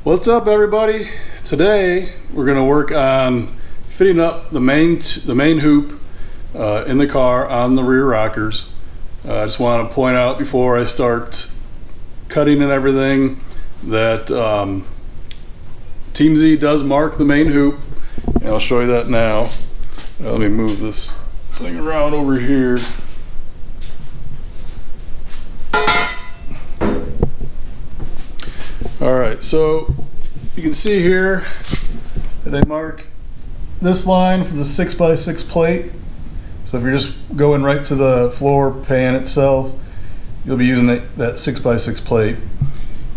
What's up, everybody? Today we're going to work on fitting up the main hoop in the car on the rear rockers. I just want to point out before I start cutting and everything that Team Z does mark the main hoop, and I'll show you that now. Let me move this thing around over here. Alright, so you can see here that they mark this line for the 6x6 plate. So if you're just going right to the floor pan itself, you'll be using that 6x6 plate.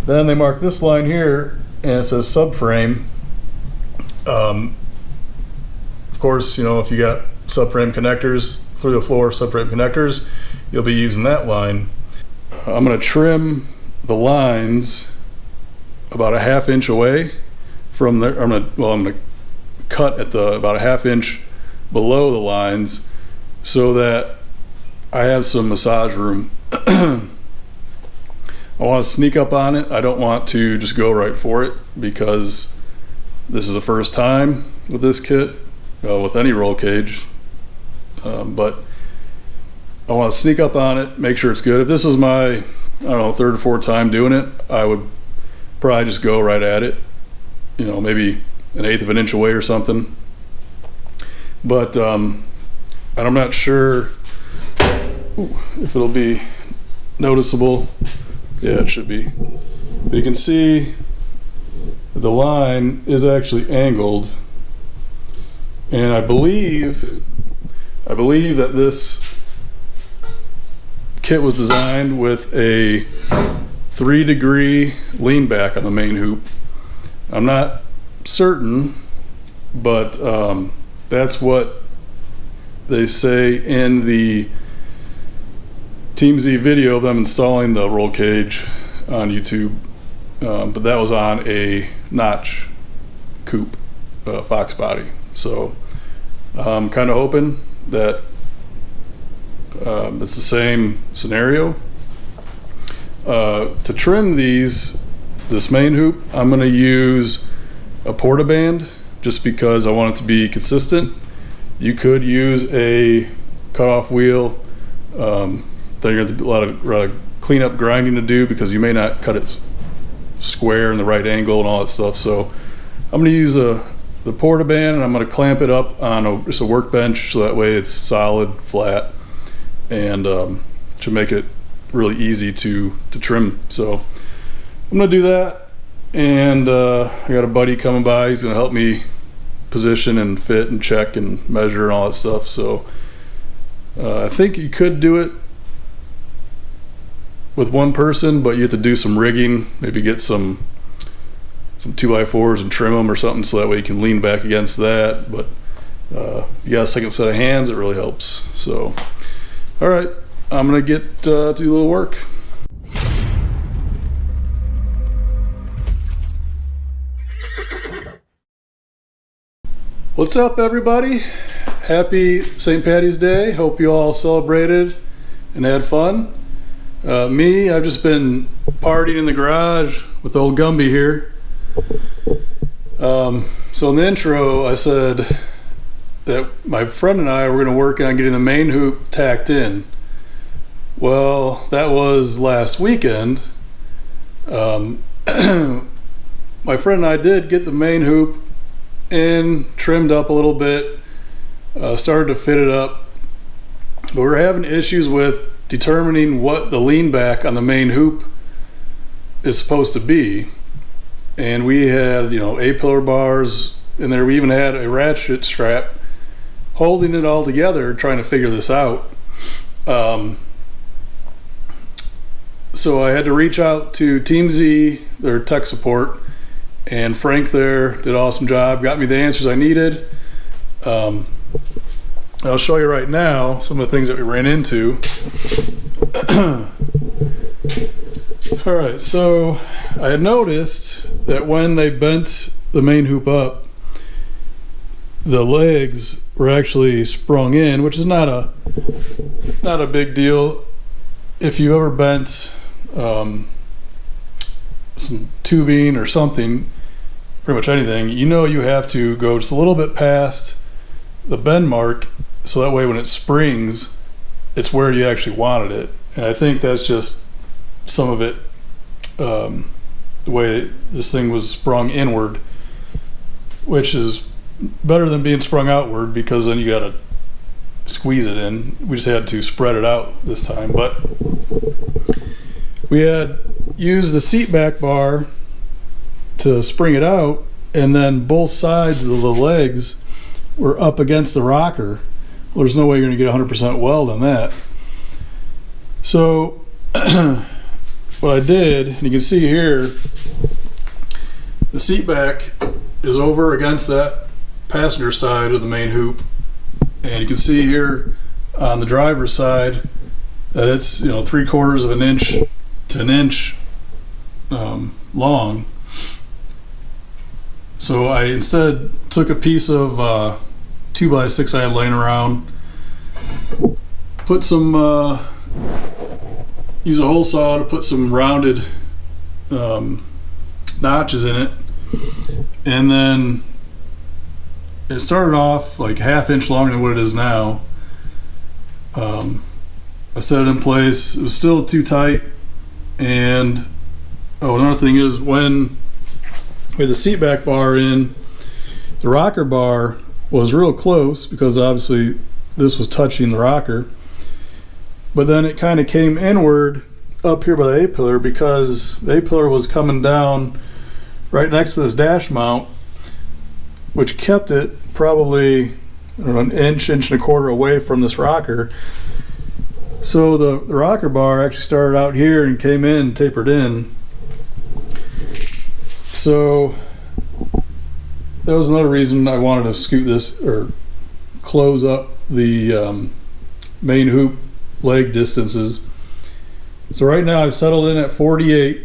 Then they mark this line here and it says subframe. Of course, you know, if you got subframe connectors through the floor, subframe connectors, you'll be using that line. I'm going to trim the lines about a ½ inch away from there. I'm gonna cut at about a ½ inch below the lines so that I have some massage room. I want to sneak up on it. I don't want to just go right for it because this is the first time with this kit, with any roll cage. But I want to sneak up on it, make sure it's good. If this is my, I don't know, third or fourth time doing it, I would probably just go right at it, you know, maybe an 1/8 of an inch away or something. But and I'm not sure if it'll be noticeable. Yeah, it should be. But you can see the line is actually angled, and I believe that this kit was designed with a 3-degree lean back on the main hoop. I'm not certain, but that's what they say in the Team Z video of them installing the roll cage on YouTube. But that was on a notch coupe, Fox body. So I'm kind of hoping that it's the same scenario. To trim this main hoop, I'm going to use a portaband just because I want it to be consistent. You could use a cutoff wheel. Then you're going to do a lot of cleanup grinding to do because you may not cut it square in the right angle and all that stuff. So I'm going to use the portaband, and I'm going to clamp it up on just a workbench so that way it's solid, flat, and should make it really easy to trim. So I'm gonna do that, and I got a buddy coming by. He's gonna help me position and fit and check and measure and all that stuff. So I think you could do it with one person, but you have to do some rigging, maybe get some 2x4s and trim them or something so that way you can lean back against that. But if you got a second set of hands, it really helps. So all right, I'm gonna get do a little work. What's up, everybody? Happy St. Patty's Day. Hope you all celebrated and had fun. Me, I've just been partying in the garage with old Gumby here. So in the intro, I said that my friend and I were gonna work on getting the main hoop tacked in. Well, that was last weekend. My friend and I did get the main hoop in, trimmed up a little bit, started to fit it up, but we're having issues with determining what the lean back on the main hoop is supposed to be. And we had, you know, A-pillar bars in there. We even had a ratchet strap holding it all together, trying to figure this out. So I had to reach out to Team Z, their tech support, and Frank there did an awesome job, got me the answers I needed. I'll show you right now some of the things that we ran into. All right, so I had noticed that when they bent the main hoop up, the legs were actually sprung in, which is not a big deal. If you ever bent some tubing or something, pretty much anything, you know you have to go just a little bit past the bend mark, so that way when it springs, it's where you actually wanted it. And I think that's just some of it, the way this thing was sprung inward, which is better than being sprung outward, because then you got to squeeze it in. We just had to spread it out this time. But we had used the seat back bar to spring it out, and then both sides of the legs were up against the rocker. Well, there's no way you're going to get 100% weld on that. So what I did, and you can see here, the seat back is over against that passenger side of the main hoop, and you can see here on the driver's side that it's 3/4 of an inch to an inch long. So I instead took a piece of 2x6 I had laying around, put some use a hole saw to put some rounded notches in it, and then it started off like 1/2 inch longer than what it is now. I set it in place. It was still too tight. And another thing is, when with the seat back bar in, the rocker bar was real close, because obviously this was touching the rocker, but then it kind of came inward up here by the A-pillar, because the A-pillar was coming down right next to this dash mount, which kept it probably an inch and a quarter away from this rocker. So the rocker bar actually started out here and came in, tapered in. So that was another reason I wanted to scoot this, or close up the main hoop leg distances. So right now I've settled in at 48.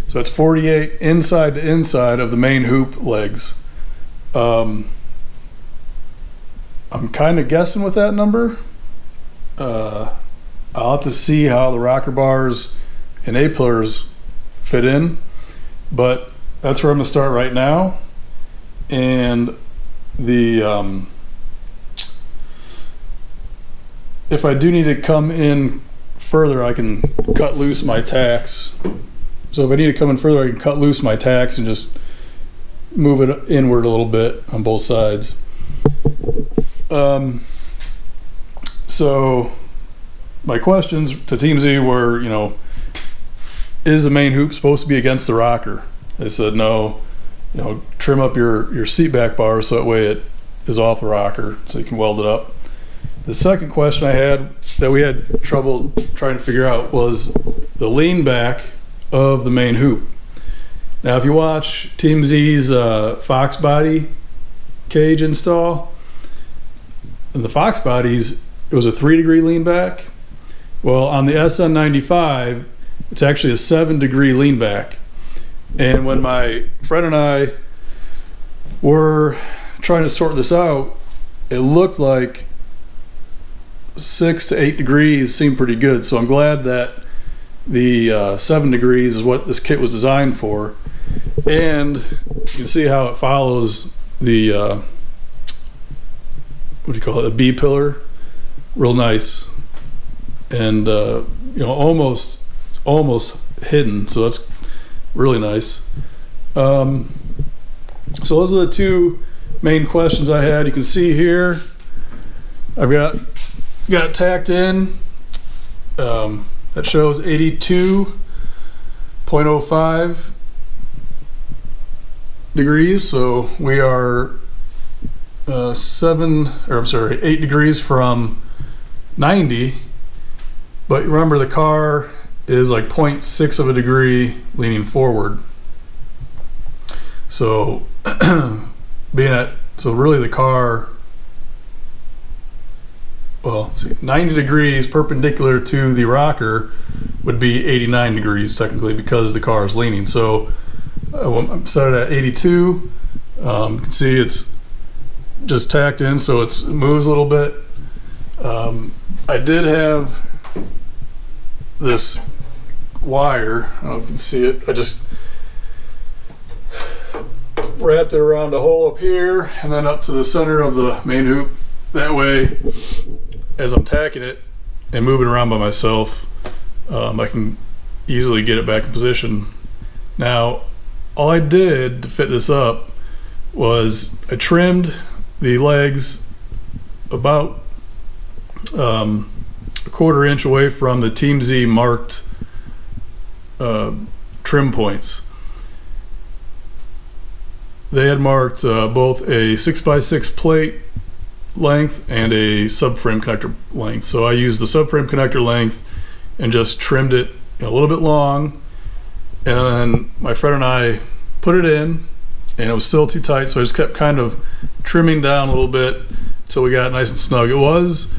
So it's 48 inside to inside of the main hoop legs. I'm kind of guessing with that number. I'll have to see how the rocker bars and A-pillars fit in, but that's where I'm going to start right now. And the if I do need to come in further, I can cut loose my tacks. So if I need to come in further, I can cut loose my tacks and just move it inward a little bit on both sides. So my questions to Team Z were, is the main hoop supposed to be against the rocker? They said no, trim up your seat back bar so that way it is off the rocker so you can weld it up. The second question I had that we had trouble trying to figure out was the lean back of the main hoop. Now if you watch Team Z's Fox body cage install, in the Fox bodies it was a 3-degree lean back. Well, on the SN95 it's actually a 7-degree lean back. And when my friend and I were trying to sort this out, it looked like 6 to 8 degrees seemed pretty good. So I'm glad that the 7 degrees is what this kit was designed for. And you can see how it follows the what do you call it, the B pillar, real nice. And almost hidden, so that's really nice. So those are the two main questions I had. You can see here I've got it tacked in. That shows 82.05 degrees, so we are 8 degrees from 90. But remember, the car is like 0.6 of a degree leaning forward. So really the car, well, see, 90 degrees perpendicular to the rocker would be 89 degrees technically, because the car is leaning. So I'm set it at 82. You can see it's just tacked in, so it moves a little bit. I did have this wire, I don't know if you can see it, I just wrapped it around a hole up here and then up to the center of the main hoop. That way, as I'm tacking it and moving around by myself, I can easily get it back in position. Now, all I did to fit this up was I trimmed the legs about a 1/4 inch away from the Team Z marked trim points. They had marked both a 6x6 plate length and a subframe connector length. So I used the subframe connector length and just trimmed it a little bit long, and then my friend and I put it in, and it was still too tight, so I just kept kind of trimming down a little bit until we got it nice and snug. It was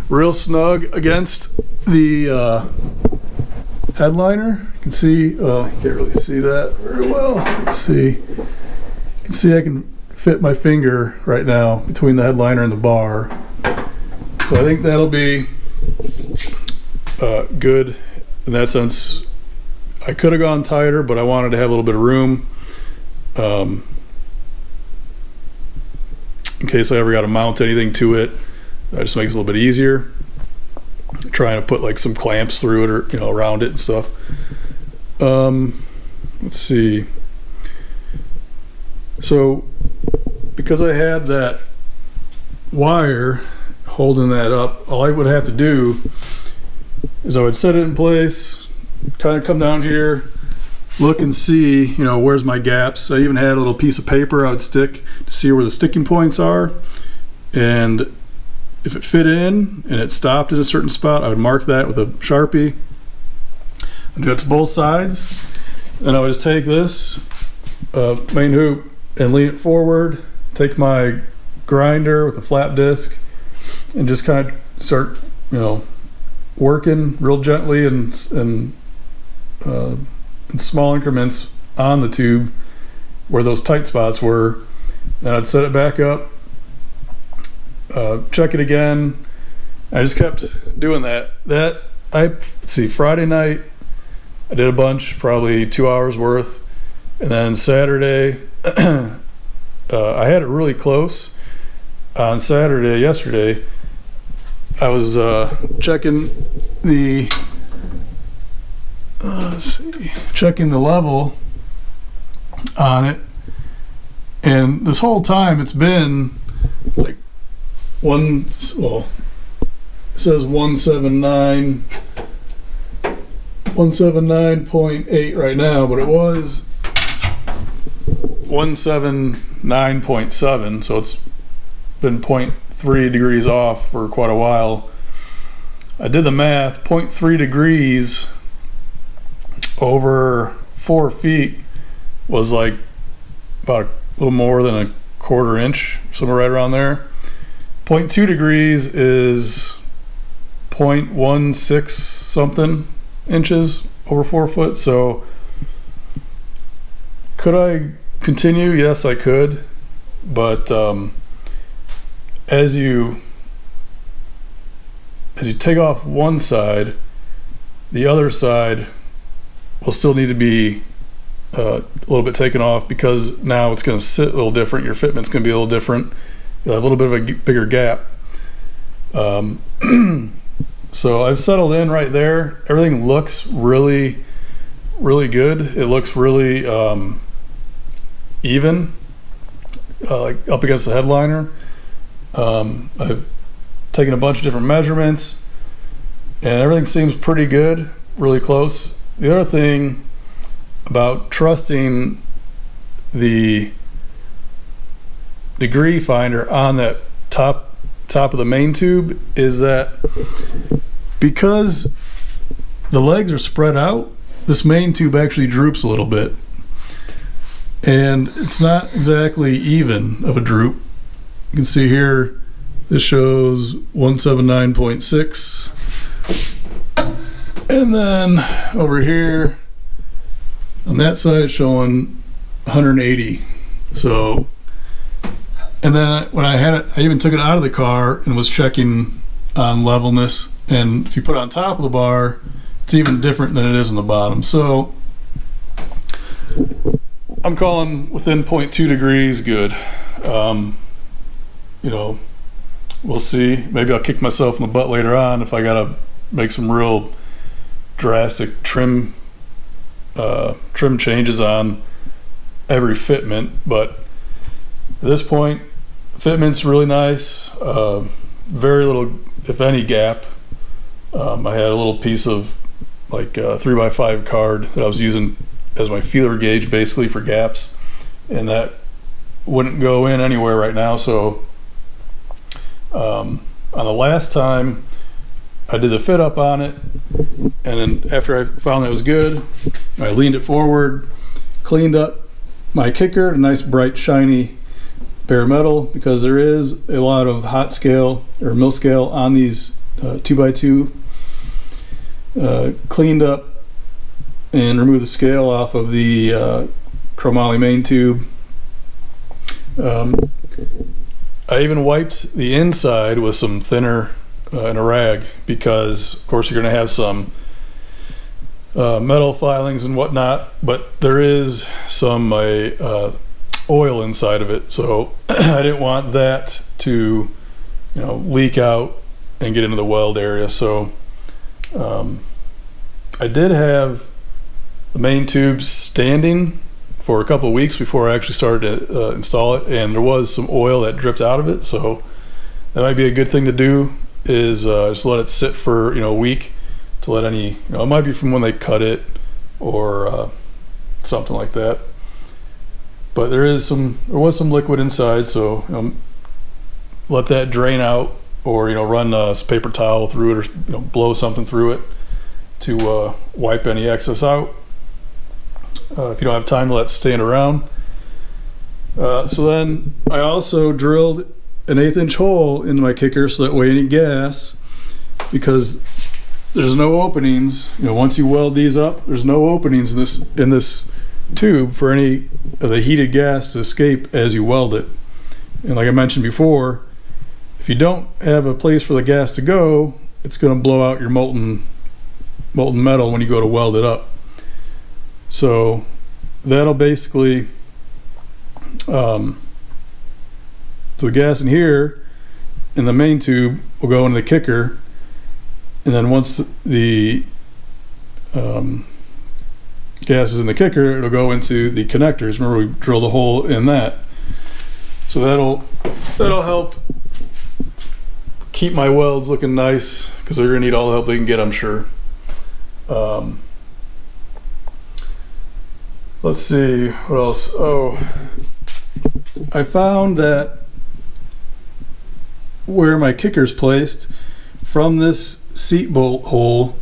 real snug against the headliner. You can see, you can't really see that very well. Let's see. You can see I can fit my finger right now between the headliner and the bar. So I think that'll be good in that sense. I could have gone tighter, but I wanted to have a little bit of room in case I ever got to mount anything to it. That just makes it a little bit easier. Trying to put like some clamps through it, or around it and stuff. Let's see. So because I had that wire holding that up, all I would have to do is I would set it in place, kind of come down here, look and see, where's my gaps. I even had a little piece of paper I would stick to see where the sticking points are, and if it fit in and it stopped at a certain spot, I would mark that with a Sharpie. I'd do it to both sides. Then I would just take this main hoop and lean it forward, take my grinder with a flat disc, and just kind of start, working real gently and in small increments on the tube where those tight spots were. And I'd set it back up, check it again. I just kept doing that. Let's see, Friday night I did a bunch, probably 2 hours worth, and then Saturday I had it really close. On Saturday, yesterday, I was checking the checking the level on it, and this whole time it's been like it says 179.8 right now, but it was 179.7, so it's been 0.3 degrees off for quite a while. I did the math. 0.3 degrees over 4 feet was like about a little more than a 1/4 inch, somewhere right around there. 0.2 degrees is 0.16 something inches over 4 foot. So could I continue? Yes, I could, but as you take off one side, the other side will still need to be a little bit taken off, because now it's going to sit a little different. Your fitment's going to be a little different. You'll have a little bit of a bigger gap. So I've settled in right there. Everything looks really, really good. It looks really even, like up against the headliner. I've taken a bunch of different measurements, and everything seems pretty good, really close. The other thing about trusting the degree finder on that top of the main tube is that because the legs are spread out, this main tube actually droops a little bit, and it's not exactly even of a droop. You can see here, this shows 179.6, and then over here on that side it's showing 180. So, and then when I had it, I even took it out of the car and was checking on levelness, and if you put it on top of the bar, it's even different than it is on the bottom. So I'm calling within 0.2 degrees good. You know, we'll see. Maybe I'll kick myself in the butt later on if I gotta make some real drastic trim changes on every fitment. But at this point, fitment's really nice. Very little, if any, gap. I had a little piece of like a 3x5 card that I was using as my feeler gauge basically for gaps, and that wouldn't go in anywhere right now. So on the last time I did the fit up on it, and then after I found that it was good, I leaned it forward, cleaned up my kicker, a nice bright shiny bare metal, because there is a lot of hot scale or mill scale on these 2x2. Cleaned up and removed the scale off of the chromoly main tube. I even wiped the inside with some thinner in a rag, because of course you're going to have some metal filings and whatnot, but there is some oil inside of it, so I didn't want that to, you know, leak out and get into the weld area. So I did have the main tube standing for a couple of weeks before I actually started to install it, and there was some oil that dripped out of it, so that might be a good thing to do, is just let it sit for, you know, a week to let any, you know, it might be from when they cut it or something like that. But there was some liquid inside, so you know, let that drain out, or, you know, run some paper towel through it, or, you know, blow something through it to wipe any excess out. If you don't have time to let it stand around. So then I also drilled an 1/8 inch hole into my kicker, so that way any gas, because there's no openings, you know, once you weld these up, there's no openings in this tube for any of the heated gas to escape as you weld it. And like I mentioned before, if you don't have a place for the gas to go, it's going to blow out your molten metal when you go to weld it up. So that'll basically so the gas in here in the main tube will go into the kicker, and then once the gas is in the kicker, it'll go into the connectors. Remember, we drilled a hole in that, so that'll help keep my welds looking nice, because they're gonna need all the help they can get, I'm sure. Let's see what else. Oh, I found that where my kicker's placed, from this seat bolt hole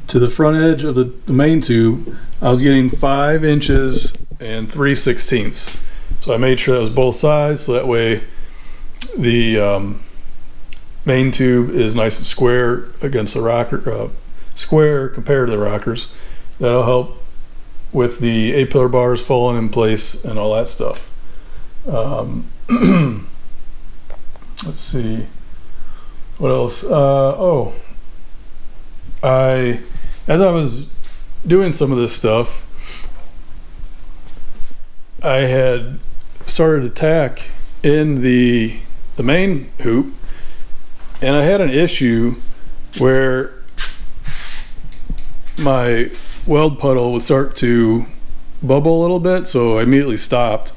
to the front edge of the main tube, I was getting 5 inches and 3/16. So I made sure that was both sides, so that way the main tube is nice and square against the rocker, square compared to the rockers. That'll help with the A-pillar bars falling in place and all that stuff. Let's see what else. As I was doing some of this stuff, I had started to tack in the main hoop, and I had an issue where my weld puddle would start to bubble a little bit, so I immediately stopped.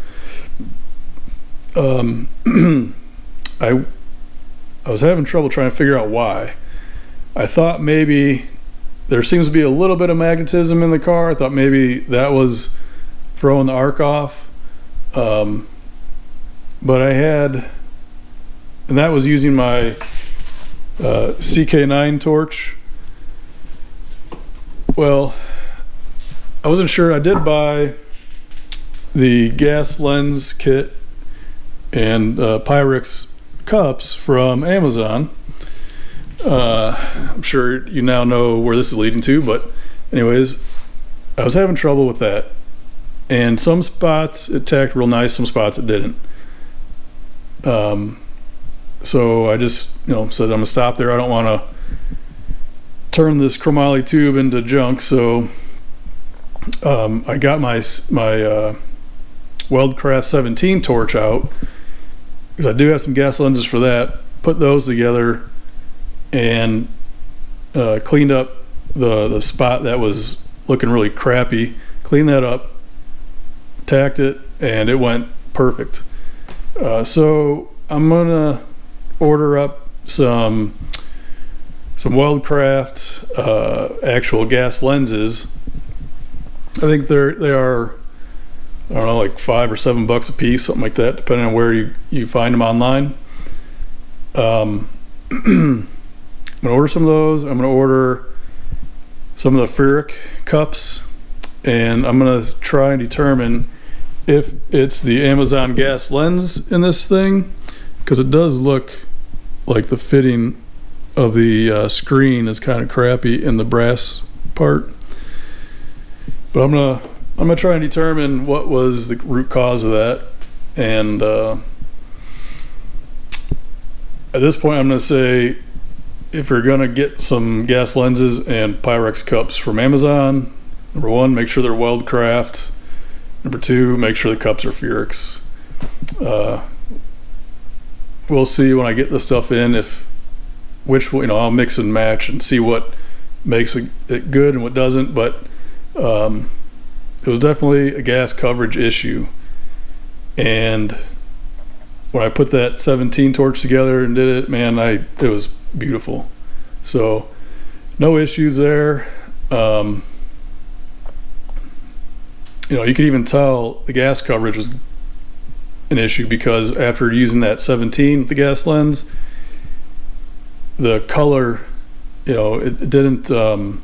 I was having trouble trying to figure out why. I thought maybe there seems to be a little bit of magnetism in the car. I thought maybe that was throwing the arc off, but I had, and that was using my CK9 torch. Well, I wasn't sure. I did buy the gas lens kit and Pyrex cups from Amazon. I'm sure you now know where this is leading to, but anyways, I was having trouble with that, and some spots it tacked real nice, some spots it didn't. So I just, you know, said I'm gonna stop there. I don't want to turn this chromoly tube into junk. So I got my Weldcraft 17 torch out, because I do have some gas lenses for that. Put those together and cleaned up the spot that was looking really crappy. Cleaned that up, tacked it, and it went perfect. So I'm gonna order up some Weldcraft actual gas lenses. I think they are, I don't know, like $5 or $7 a piece, something like that, depending on where you find them online. I'm gonna order some of those. I'm gonna order some of the ferric cups, and I'm gonna try and determine if it's the Amazon gas lens in this thing, because it does look like the fitting of the screen is kind of crappy in the brass part. But I'm gonna try and determine what was the root cause of that, and at this point I'm gonna say, if you're gonna get some gas lenses and Pyrex cups from Amazon, number one, make sure they're Weldcraft. Number two, make sure the cups are ferrics. We'll see when I get the stuff in I'll mix and match and see what makes it good and what doesn't. But it was definitely a gas coverage issue, and when I put that 17 torch together and did it, man, it was beautiful. So no issues there. You could even tell the gas coverage was an issue, because after using that 17 with the gas lens, the color, it didn't, even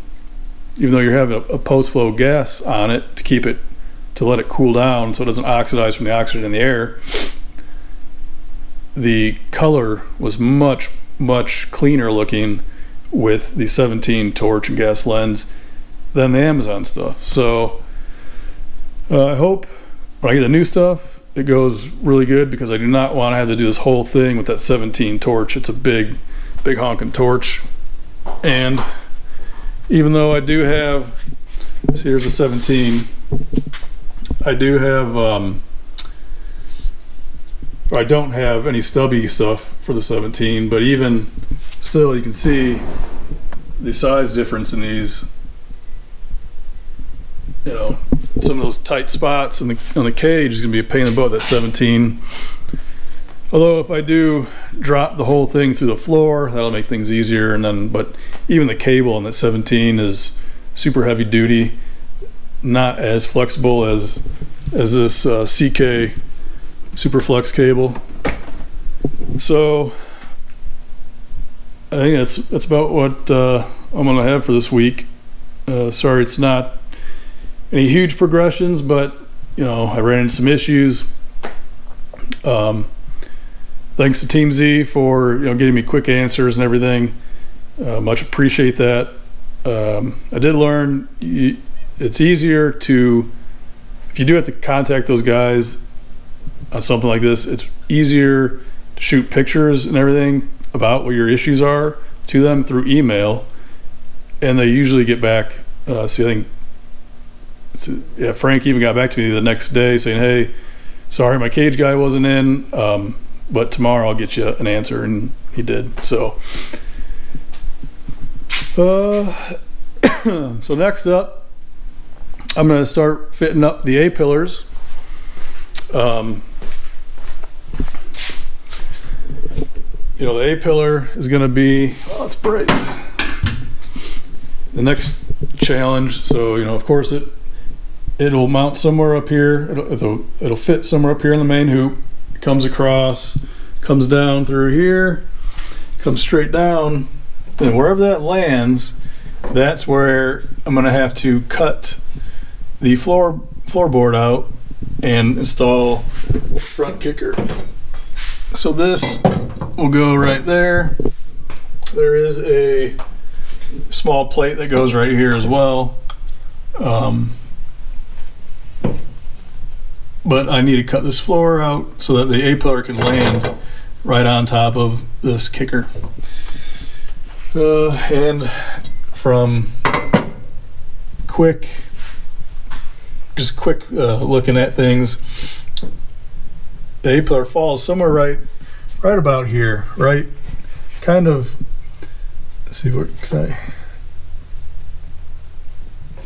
though you're having a post-flow gas on it to let it cool down so it doesn't oxidize from the oxygen in the air, the color was much, much cleaner looking with the 17 torch and gas lens than the Amazon stuff. So I hope when I get the new stuff it goes really good, because I do not want to have to do this whole thing with that 17 torch. It's a big honking torch, and even though I do have, see, here's the 17, I do have I don't have any stubby stuff for the 17, but even still you can see the size difference in these. Some of those tight spots on the cage is going to be a pain in the butt, that 17. Although if I do drop the whole thing through the floor, that'll make things easier. But even the cable on that 17 is super heavy duty, not as flexible as this CK Superflex cable. So I think that's about what I'm gonna have for this week. Sorry it's not any huge progressions, but I ran into some issues. Thanks to Team Z for getting me quick answers and everything. Much appreciate that. I did learn it's easier if you do have to contact those guys on something like this, it's easier to shoot pictures and everything about what your issues are to them through email, and they usually get back. I think Frank even got back to me the next day saying, hey, sorry my cage guy wasn't in, but tomorrow I'll get you an answer, and he did. So so next up, I'm going to start fitting up the A-pillars. The A-pillar is going to be, it's bright, the next challenge. So of course it'll mount somewhere up here. It'll fit somewhere up here in the main hoop. It comes across, comes down through here, comes straight down, and wherever that lands, that's where I'm going to have to cut the floorboard out and install the front kicker. So this will go right there. There is a small plate that goes right here as well. But I need to cut this floor out so that the A-pillar can land right on top of this kicker. And from quick looking at things, the A-pillar falls somewhere right about here, right? Kind of, let's see, what can I,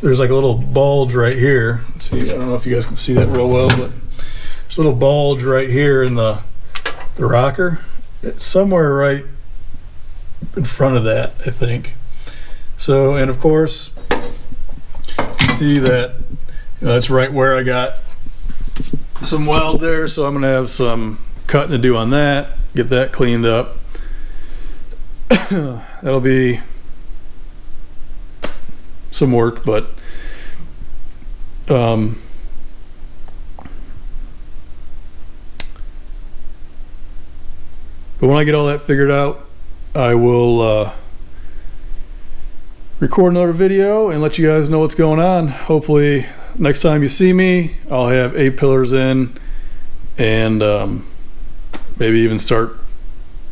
there's like a little bulge right here. Let's see, I don't know if you guys can see that real well, but there's a little bulge right here in the rocker. It's somewhere right in front of that, I think. So, and of course, you see that, you know, that's right where I got some weld there, so I'm gonna have some cutting to do on that, get that cleaned up. That'll be some work, but when I get all that figured out, I will record another video and let you guys know what's going on. Hopefully next time you see me, I'll have A-pillars in, and maybe even start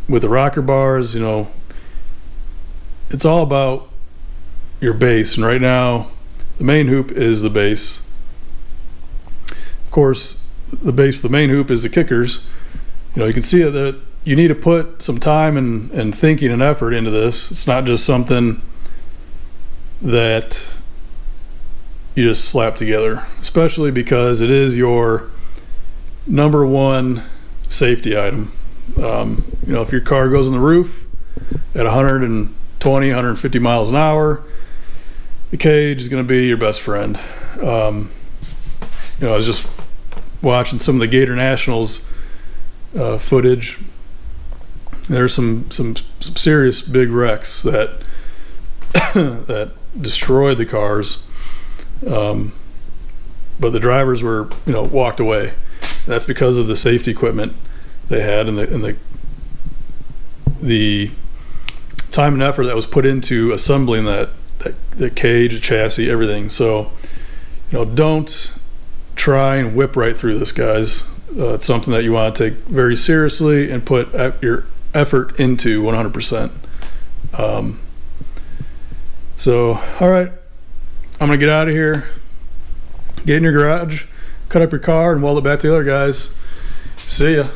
with the rocker bars. You know, it's all about your base, and right now the main hoop is the base. Of course, the base for the main hoop is the kickers. You know, you can see that you need to put some time and thinking and effort into this. It's not just something that you just slap together, especially because it is your #1 safety item. You know, if your car goes on the roof at 120, 150 miles an hour, the cage is going to be your best friend. You know, I was just watching some of the Gator Nationals footage. There's some serious big wrecks that that destroyed the cars, but the drivers were, you know, walked away. That's because of the safety equipment they had, and the time and effort that was put into assembling that cage, the chassis, everything. So, you know, don't try and whip right through this, guys. It's something that you want to take very seriously and put your effort into 100%. So, all right, I'm gonna get out of here, get in your garage, cut up your car, and weld it back together, guys. See ya.